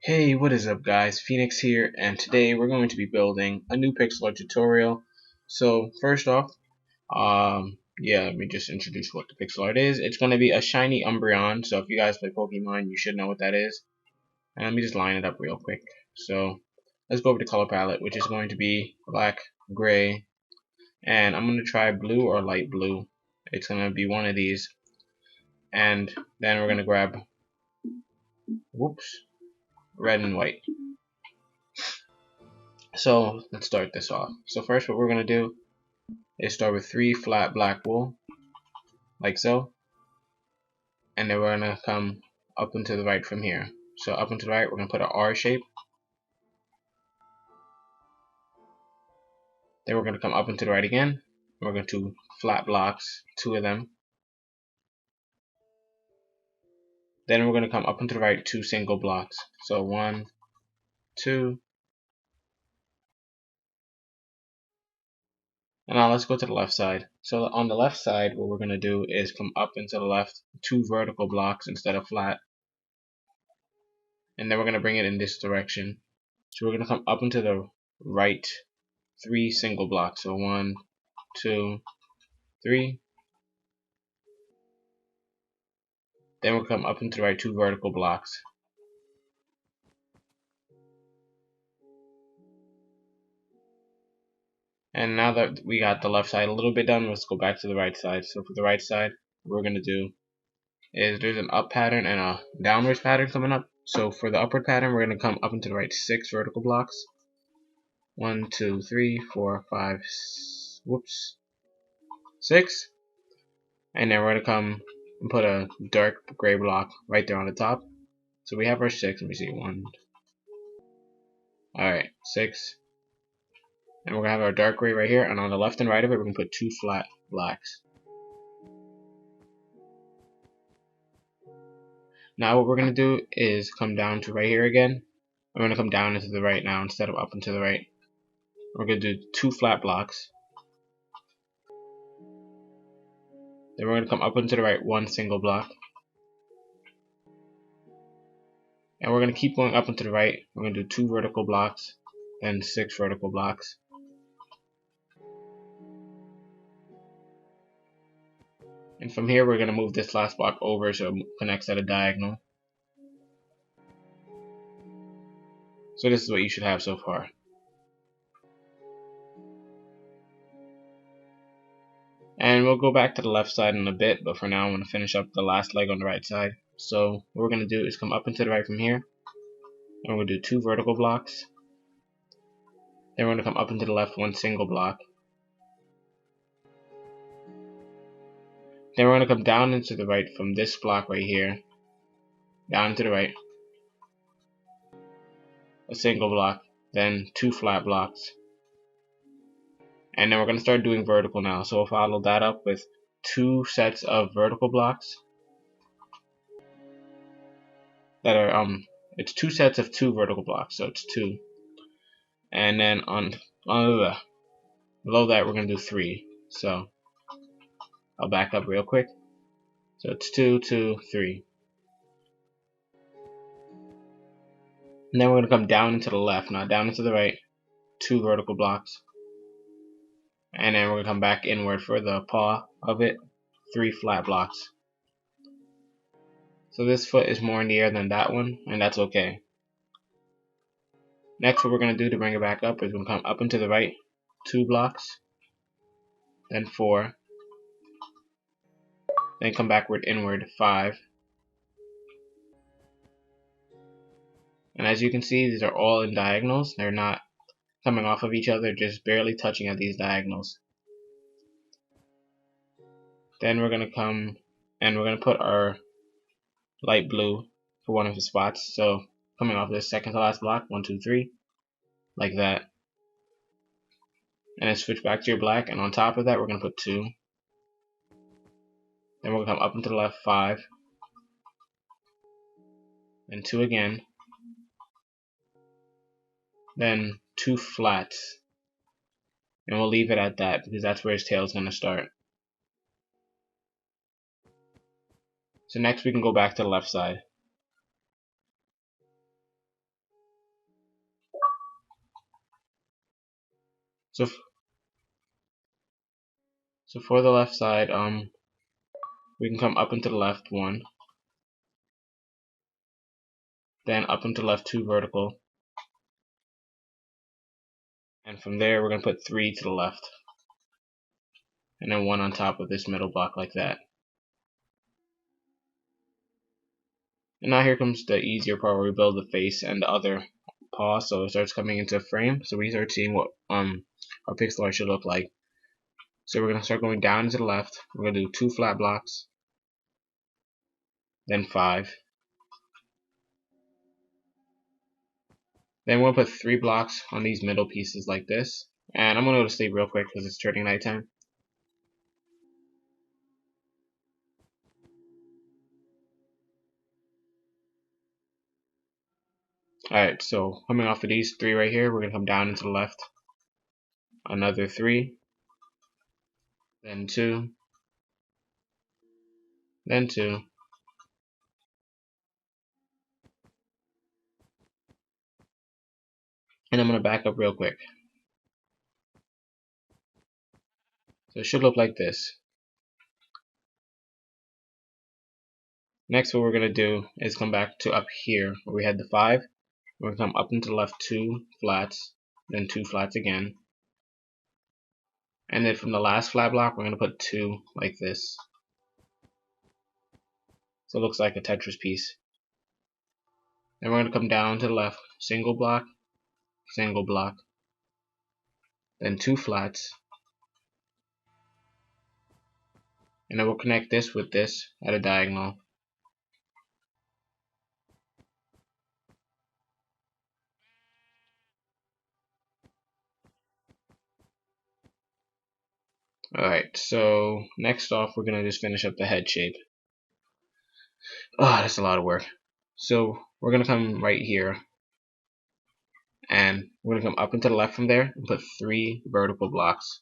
Hey, what is up guys, Phoenix here, and today we're going to be building a new pixel art tutorial. So first off, let me just introduce what the pixel art is. It's going to be a shiny Umbreon, so if you guys play Pokemon, you should know what that is. And let me just line it up real quick. So let's go over the color palette, which is going to be black, gray, and I'm going to try blue or light blue. It's going to be one of these. And then we're going to grab, red and white. So let's start this off. So first what we're going to do is start with 3 flat black wool, like so. And then we're going to come up and to the right from here. So up and to the right, we're going to put an R shape. Then we're going to come up and to the right again. We're going to flat blocks, 2 of them. Then we're going to come up and to the right 2 single blocks. So 1, 2. And now let's go to the left side. So on the left side, what we're going to do is come up and to the left 2 vertical blocks instead of flat. And then we're going to bring it in this direction. So we're going to come up and to the right 3 single blocks. So 1, 2, 3. Then we'll come up and to the right 2 vertical blocks. And now that we got the left side a little bit done, let's go back to the right side. So for the right side, what we're going to do is there's an up pattern and a downwards pattern coming up. So for the upward pattern, we're going to come up and to the right 6 vertical blocks. 1, 2, 3, 4, 5, 6. And then we're going to come and put a dark gray block right there on the top. So we have our 6. Let me see. 1. Alright, 6. And we're going to have our dark gray right here. And on the left and right of it, we're going to put 2 flat blacks. Now what we're going to do is come down to right here again. I'm going to come down and to the right now instead of up and to the right. We're going to do 2 flat blocks. Then we're going to come up and to the right 1 single block. And we're going to keep going up and to the right. We're going to do 2 vertical blocks, then 6 vertical blocks. And from here, we're going to move this last block over so it connects at a diagonal. So this is what you should have so far. And we'll go back to the left side in a bit, but for now I'm going to finish up the last leg on the right side. So what we're going to do is come up and to the right from here. And we're going to do 2 vertical blocks. Then we're going to come up and to the left 1 single block. Then we're going to come down and to the right from this block right here. Down to the right. A single block. Then 2 flat blocks. And then we're going to start doing vertical now. So we'll follow that up with 2 sets of vertical blocks. That are, it's 2 sets of 2 vertical blocks. So it's 2. And then below that we're going to do 3. So I'll back up real quick. So it's 2, 2, 3. And then we're going to come down and to the left, not down and to the right. 2 vertical blocks. And then we're going to come back inward for the paw of it. 3 flat blocks. So this foot is more in the air than that one, and that's okay. Next, what we're going to do to bring it back up is we're going to come up and to the right 2 blocks. Then 4. Then come backward inward 5. And as you can see, these are all in diagonals. They're not coming off of each other, just barely touching at these diagonals. Then we're going to come and we're going to put our light blue for one of the spots. So coming off this second to last block, 1, 2, 3, like that. And then switch back to your black, and on top of that we're going to put 2. Then we'll come up and to the left 5. Then 2 again. Then 2 flats. And we'll leave it at that because that's where his tail is going to start. So next we can go back to the left side. So for the left side, we can come up and to the left 1, then up and to the left 2 vertical, and from there we're gonna put 3 to the left, and then 1 on top of this middle block like that. And now here comes the easier part where we build the face and the other paw, so it starts coming into a frame. So we start seeing what our pixel art should look like. So we're gonna start going down to the left. We're gonna do 2 flat blocks, then 5. Then we'll put 3 blocks on these middle pieces like this. And I'm gonna go to sleep real quick because it's turning nighttime. Alright, so coming off of these 3 right here, we're gonna come down into the left. Another 3, then 2, then 2, and I'm gonna back up real quick. So it should look like this. Next, what we're gonna do is come back to up here where we had the 5. We're gonna come up into the left 2 flats, then 2 flats again. And then from the last flat block, we're gonna put 2 like this. So it looks like a Tetris piece. Then we're gonna come down to the left, single block, then 2 flats. And then we'll connect this with this at a diagonal. Alright, so next off, we're gonna just finish up the head shape. Oh, that's a lot of work. So we're gonna come right here, and we're gonna come up and to the left from there and put 3 vertical blocks.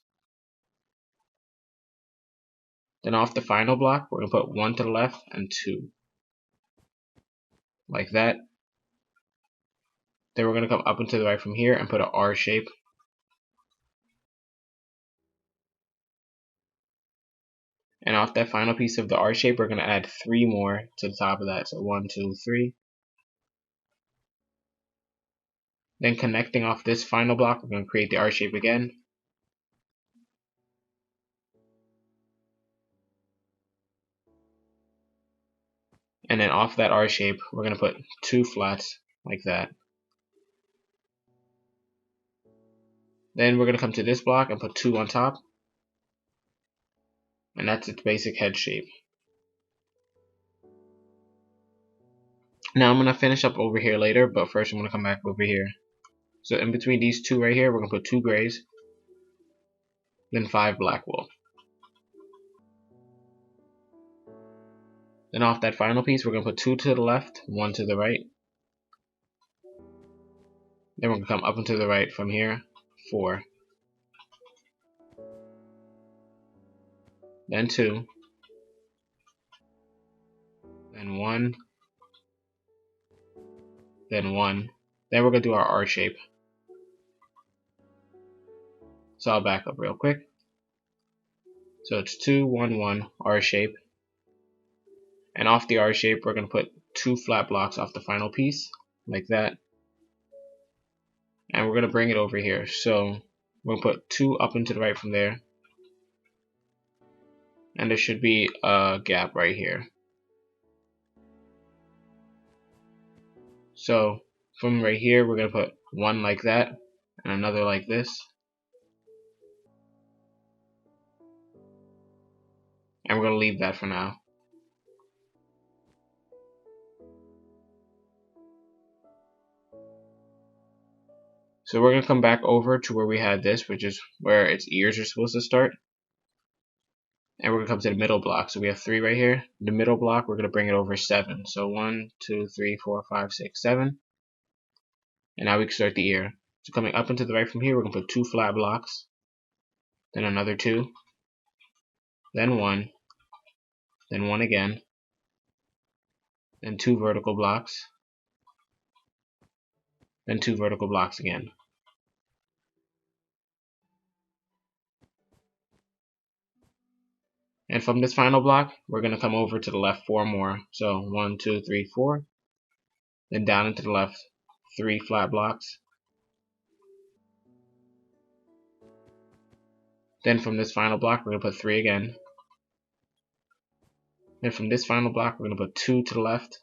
Then off the final block, we're gonna put 1 to the left and 2. Like that. Then we're gonna come up and to the right from here and put an R shape. And off that final piece of the R shape, we're gonna add 3 more to the top of that. So 1, 2, 3. Then connecting off this final block, we're gonna create the R shape again. And then off that R shape, we're gonna put 2 flats like that. Then we're gonna come to this block and put 2 on top. And that's its basic head shape. Now I'm gonna finish up over here later, but first I'm gonna come back over here. So in between these 2 right here, we're gonna put 2 grays, then 5 black wool. Then off that final piece, we're gonna put 2 to the left, 1 to the right. Then we're gonna come up and to the right from here, 4. Then 2. Then 1. Then 1. Then we're gonna do our R shape. So I'll back up real quick. So it's 2, 1, 1, R shape. And off the R shape, we're gonna put 2 flat blocks off the final piece, like that. And we're gonna bring it over here. So we're gonna put 2 up and to the right from there. And there should be a gap right here. So from right here, we're gonna put 1 like that, and another like this. And we're gonna leave that for now. So we're gonna come back over to where we had this, which is where its ears are supposed to start. And we're gonna come to the middle block. So we have 3 right here. The middle block, we're gonna bring it over 7. So 1, 2, 3, 4, 5, 6, 7. And now we can start the ear. So coming up and to the right from here, we're gonna put 2 flat blocks, then another 2, then 1, then 1 again, then 2 vertical blocks, then 2 vertical blocks again. And from this final block, we're going to come over to the left 4 more. So 1, 2, 3, 4. Then down into the left 3 flat blocks. Then from this final block, we're going to put 3 again. Then from this final block, we're going to put 2 to the left.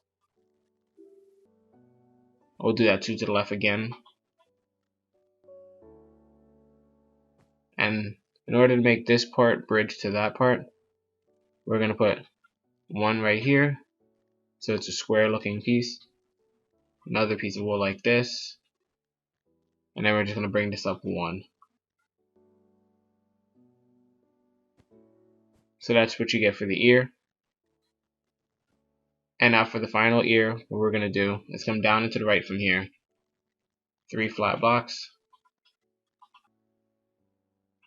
We'll do that 2 to the left again. And in order to make this part bridge to that part, we're going to put 1 right here. So it's a square looking piece. Another piece of wool like this. And then we're just going to bring this up 1. So that's what you get for the ear. And now for the final ear, what we're going to do is come down and to the right from here. 3 flat blocks.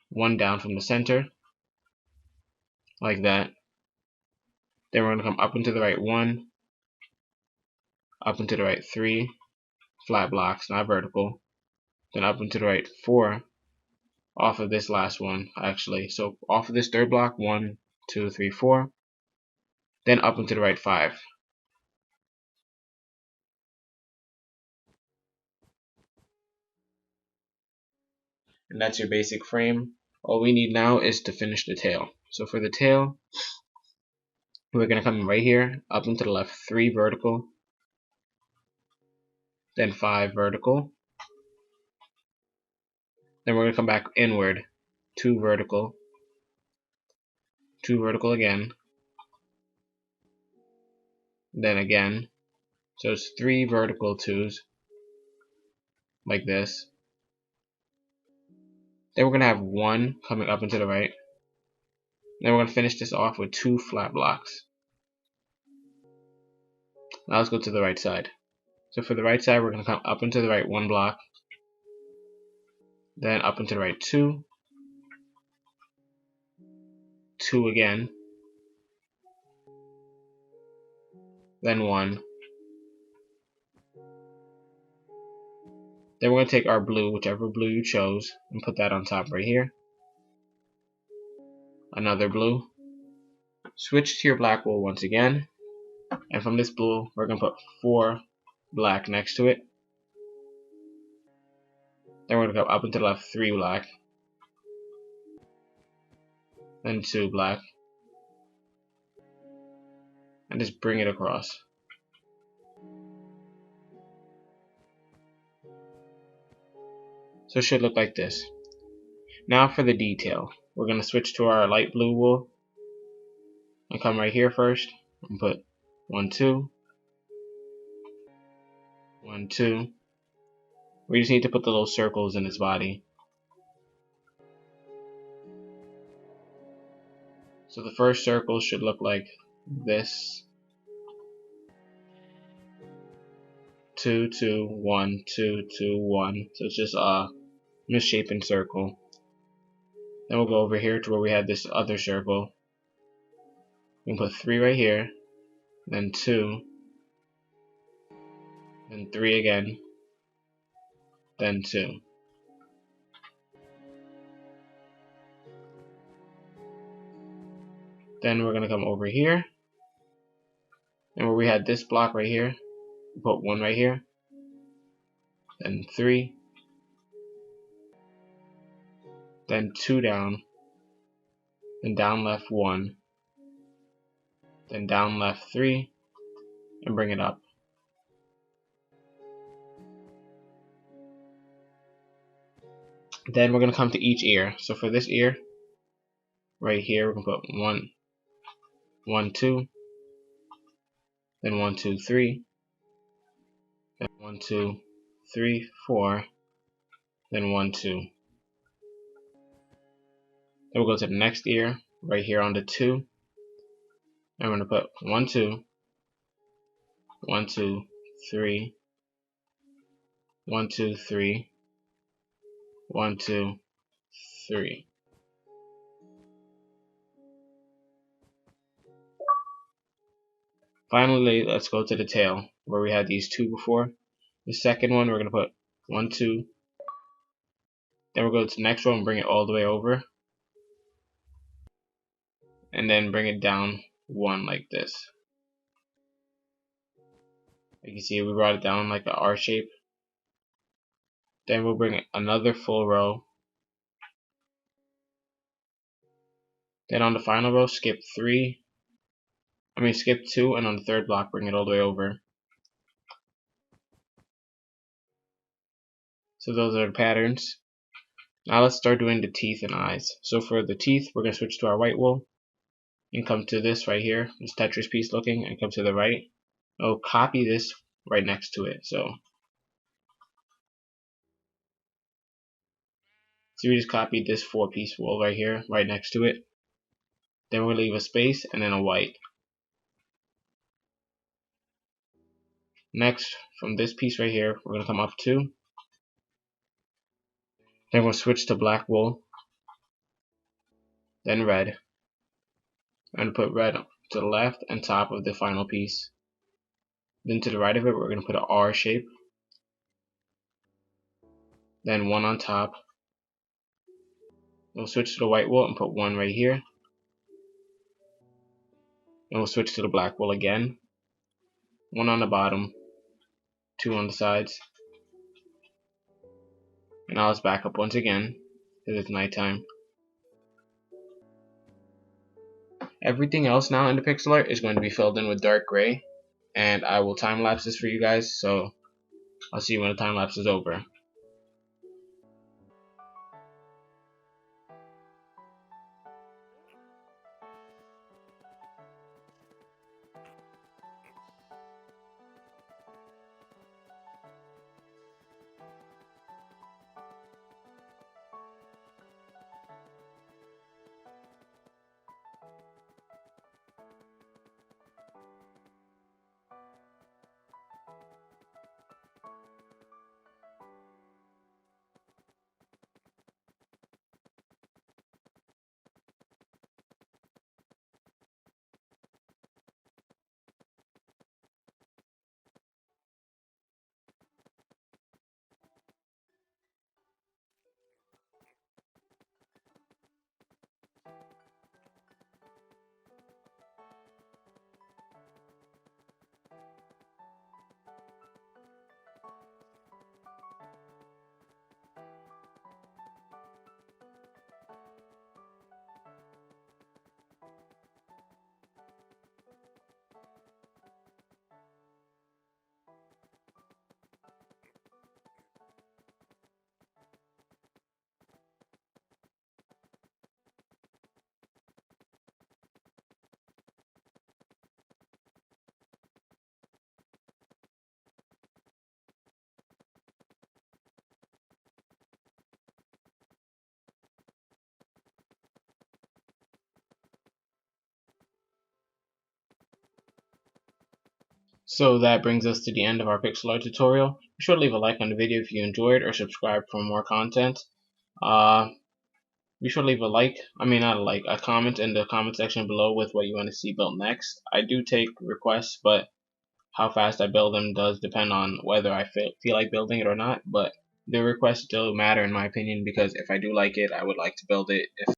1 down from the center. Like that. Then we're going to come up and to the right 1. Up and to the right 3 flat blocks, not vertical. Then up and to the right 4 off of this last one, actually. So off of this third block, 1, 2, 3, 4. Then up and to the right 5. And that's your basic frame. All we need now is to finish the tail. So for the tail, we're going to come right here, up and to the left 3 vertical. Then 5 vertical. Then we're going to come back inward, 2 vertical. 2 vertical again. Then again. So it's 3 vertical 2s. Like this. Then we're going to have 1 coming up and to the right. Then we're going to finish this off with 2 flat blocks. Now let's go to the right side. So for the right side, we're going to come up and to the right 1 block. Then up and to the right 2. 2 again. Then 1. Then we're going to take our blue, whichever blue you chose, and put that on top right here. Another blue. Switch to your black wool once again. And from this blue, we're going to put 4 black next to it. Then we're going to go up and to the left 3 black. Then 2 black. And just bring it across. So it should look like this. Now for the detail. We're going to switch to our light blue wool. And come right here first. And put 1, 2. 1, 2. We just need to put the little circles in his body. So the first circle should look like this. 2, 2, 1, 2, 2, 1. So it's just a misshapen circle. Then we'll go over here to where we had this other circle. We can put 3 right here. Then 2. Then 3 again. Then 2. Then we're going to come over here. And where we had this block right here, we'll put 1 right here. Then 3. Then 2 down. Then down left 1. Then down left 3. And bring it up. Then we're going to come to each ear. So for this ear, right here, we're going to put 1, 1, 2. Then 1, 2, 3. Then 1, 2, 3, 4. Then 1, 2. Then we'll go to the next ear, right here on the 2. And we're going to put 1, 2. 1, 2, 3. 1, 2, 3. 1, 2, 3. Finally, let's go to the tail, where we had these 2 before. The second one, we're going to put 1, 2. Then we'll go to the next one and bring it all the way over. and then bring it down one like this. You can see we brought it down like an R shape. Then we'll bring another full row. Then on the final row, skip 2, and on the third block, bring it all the way over. So those are the patterns. Now let's start doing the teeth and eyes. So for the teeth, we're going to switch to our white wool and come to this right here, this Tetris piece looking, and come to the right. We'll copy this right next to it. So we just copied this 4-piece wool right here, right next to it. Then we'll leave a space and then a white. Next, from this piece right here, we're going to come up 2. Then we'll switch to black wool, then red. I'm going to put red to the left and top of the final piece. Then to the right of it, we're going to put an R shape. Then 1 on top. We'll switch to the white wool and put 1 right here. And we'll switch to the black wool again. 1 on the bottom, 2 on the sides. And now let's back up once again, because it's nighttime. Everything else now in the pixel art is going to be filled in with dark gray. And I will time lapse this for you guys, so I'll see you when the time lapse is over. So that brings us to the end of our pixel art tutorial. Be sure to leave a like on the video if you enjoyed, or subscribe for more content. Be sure to leave a comment in the comment section below with what you want to see built next. I do take requests, but how fast I build them does depend on whether I feel like building it or not. But the requests still matter in my opinion, because if I do like it, I would like to build it. If